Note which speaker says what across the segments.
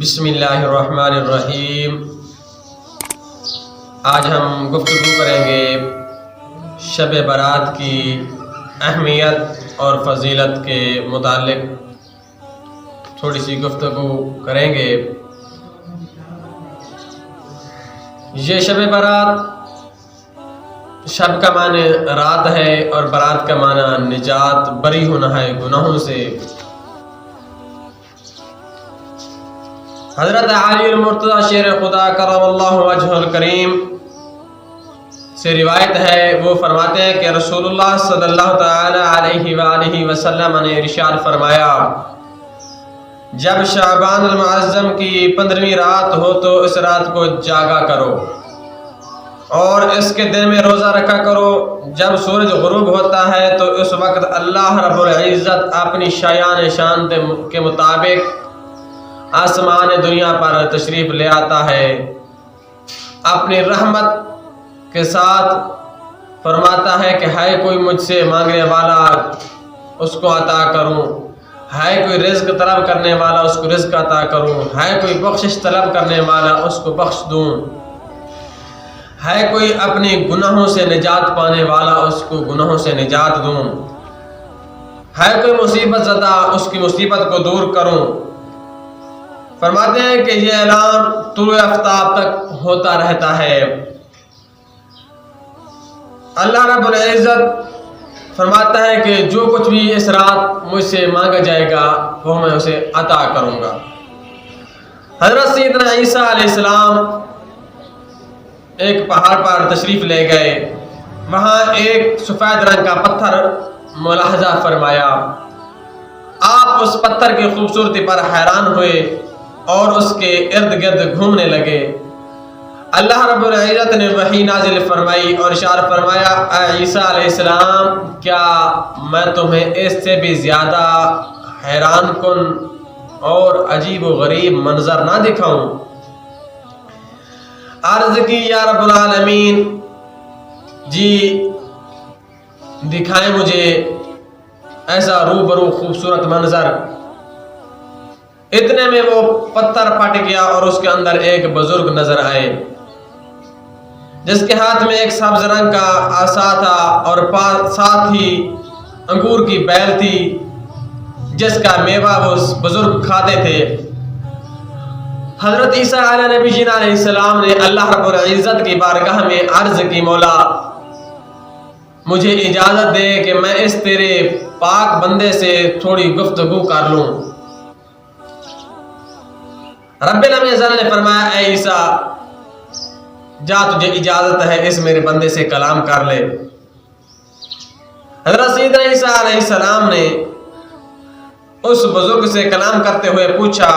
Speaker 1: بسم اللہ الرحمن الرحیم۔ آج ہم گفتگو کریں گے شب برات کی اہمیت اور فضیلت کے متعلق تھوڑی سی گفتگو کریں گے۔ یہ شب برات، شب کا معنی رات ہے اور برات کا معنی نجات، بری ہونا ہے گناہوں سے۔ حضرت علی المرتضی شیر خدا کرم اللہ وجہہ الکریم سے روایت ہے، وہ فرماتے ہیں کہ رسول اللہ صلی اللہ تعالی علیہ وآلہ وسلم نے ارشاد فرمایا، جب شعبان المعظم کی 15ویں رات ہو تو اس رات کو جاگا کرو اور اس کے دن میں روزہ رکھا کرو۔ جب سورج غروب ہوتا ہے تو اس وقت اللہ رب العزت اپنی شان کے مطابق آسمان دنیا پر تشریف لے آتا ہے، اپنی رحمت کے ساتھ فرماتا ہے کہ ہے کوئی مجھ سے مانگنے والا اس کو عطا کروں، ہے کوئی رزق طلب کرنے والا اس کو رزق عطا کروں، ہے کوئی بخشش طلب کرنے والا اس کو بخش دوں، ہے کوئی اپنے گناہوں سے نجات پانے والا اس کو گناہوں سے نجات دوں، ہے کوئی مصیبت زدہ اس کی مصیبت کو دور کروں۔ فرماتے ہیں کہ یہ اعلان طلوع آفتاب تک ہوتا رہتا ہے۔ اللہ رب العزت فرماتا ہے کہ جو کچھ بھی اس رات مجھ سے مانگا جائے گا وہ میں اسے عطا کروں گا۔ حضرت سیدنا عیسیٰ علیہ السلام ایک پہاڑ پر تشریف لے گئے، وہاں ایک سفید رنگ کا پتھر ملاحظہ فرمایا۔ آپ اس پتھر کی خوبصورتی پر حیران ہوئے اور اس کے ارد گرد گھومنے لگے۔ اللہ رب العزت نے وحی نازل فرمائی اور ارشاد فرمایا، اے عیسیٰ علیہ السلام، کیا میں تمہیں اس سے بھی زیادہ حیران کن اور عجیب و غریب منظر نہ دکھاؤں؟ عرض کی، یا رب العالمین، جی دکھائیں مجھے ایسا روبرو خوبصورت منظر۔ اتنے میں وہ پتھر پھٹ گیا اور اس کے اندر ایک بزرگ نظر آئے جس کے ہاتھ میں ایک سبز رنگ کا عصا تھا اور ساتھ ہی انگور کی بیل تھی جس کا میوہ وہ بزرگ کھاتے تھے۔ حضرت عیسیٰ علیہ نبی جی علیہ السلام نے اللہ رب العزت کی بارگاہ میں عرض کی، مولا مجھے اجازت دے کہ میں اس تیرے پاک بندے سے تھوڑی گفتگو کر لوں۔ رب العزت نے فرمایا، اے عیسیٰ جا، تجھے اجازت ہے، اس میرے بندے سے کلام کر لے۔ حضرت سیدنا عیسیٰ علیہ السلام نے اس بزرگ سے کلام کرتے ہوئے پوچھا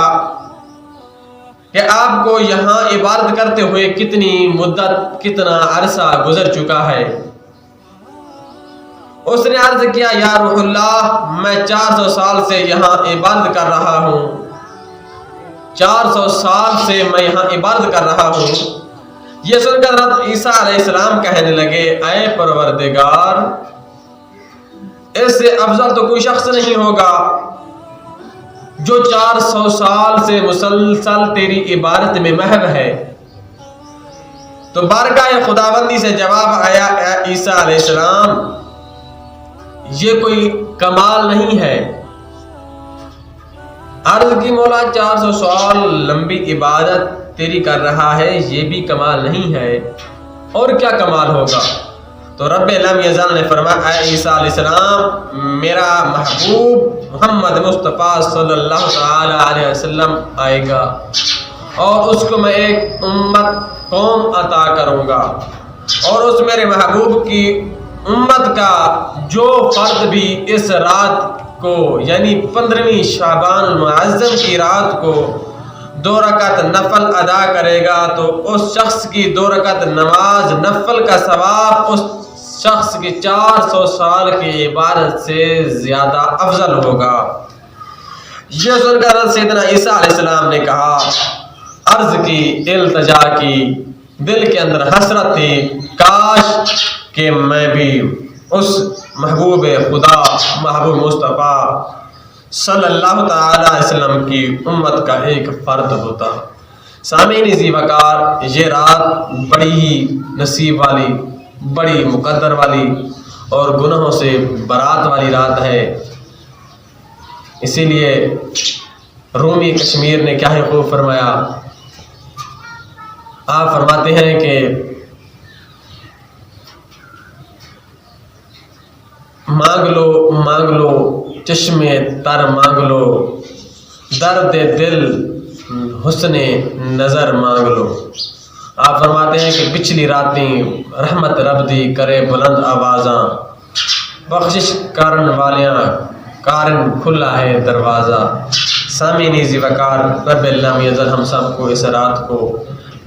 Speaker 1: کہ آپ کو یہاں عبادت کرتے ہوئے کتنی مدت، کتنا عرصہ گزر چکا ہے؟ اس نے عرض کیا، یا روح اللہ، میں 400 سال سے یہاں عبادت کر رہا ہوں، 400 سال سے میں یہاں عبادت کر رہا ہوں۔ یہ سن کر حضرت عیسیٰ علیہ السلام کہنے لگے، اے پروردگار، اس سے افضل تو کوئی شخص نہیں ہوگا جو 400 سال سے مسلسل تیری عبادت میں محو ہے۔ تو بارگاہ خداوندی سے جواب آیا، اے عیسیٰ علیہ السلام، یہ کوئی کمال نہیں ہے۔ عرض کی، مولا 400 سال لمبی عبادت تیری کر رہا ہے، یہ بھی کمال نہیں ہے، اور کیا کمال ہوگا؟ تو رب لم یزل نے فرمایا، اے عیسیٰ علیہ السلام، میرا محبوب محمد مصطفیٰ صلی اللہ تعالی علیہ وسلم آئے گا اور اس کو میں ایک قوم عطا کروں گا، اور اس میرے محبوب کی امت کا جو فرد بھی اس رات کو، یعنی 15ویں شعبان المعظم کی رات کو 2 رکعت نفل ادا کرے گا تو اس شخص کی 2 رکعت نماز نفل کا ثواب اس شخص کی 400 سال کی عبادت سے زیادہ افضل ہوگا۔ یہ سن کر سیدنا عیسیٰ علیہ السلام نے کہا، عرض کی، التجا کی، دل کے اندر حسرت تھی، کاش کہ میں بھی اس محبوب خدا، محبوب مصطفیٰ صلی اللہ تعالی علیہ وسلم کی امت کا ایک فرد ہوتا۔ سامعین ذی وقار، یہ رات بڑی ہی نصیب والی، بڑی مقدر والی اور گناہوں سے برات والی رات ہے۔ اسی لیے رومی کشمیر نے کیا ہی خوب فرمایا، آپ فرماتے ہیں کہ مانگ لو چشم تر مانگ لو، درد دل حسن نظر مانگ لو۔ آپ فرماتے ہیں کہ پچھلی راتیں رحمت رب دی کرے بلند آوازاں، بخشش کرن والیاں کارن کھلا ہے دروازہ۔ سامعین ذی وقار، رب العالمین ازل ہم سب کو اس رات کو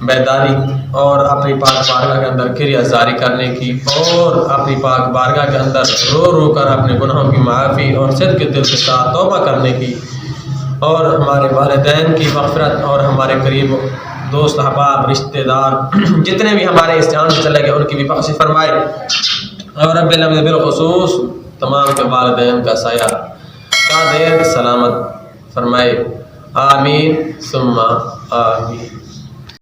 Speaker 1: بیداری اور اپنی پاک بارگاہ کے اندر کریا جاری کرنے کی اور اپنی پاک بارگاہ کے اندر رو رو کر اپنے گناہوں کی معافی اور صدق دل کے ساتھ توبہ کرنے کی اور ہمارے والدین کی مغفرت اور ہمارے قریب دوست احباب رشتہ دار جتنے بھی ہمارے اس جان سے چلے گئے ان کی بھی بخش فرمائے، اور رب العالمین بالخصوص تمام کے والدین کا سایہ کا دیر سلامت فرمائے، آمین ثم آمین۔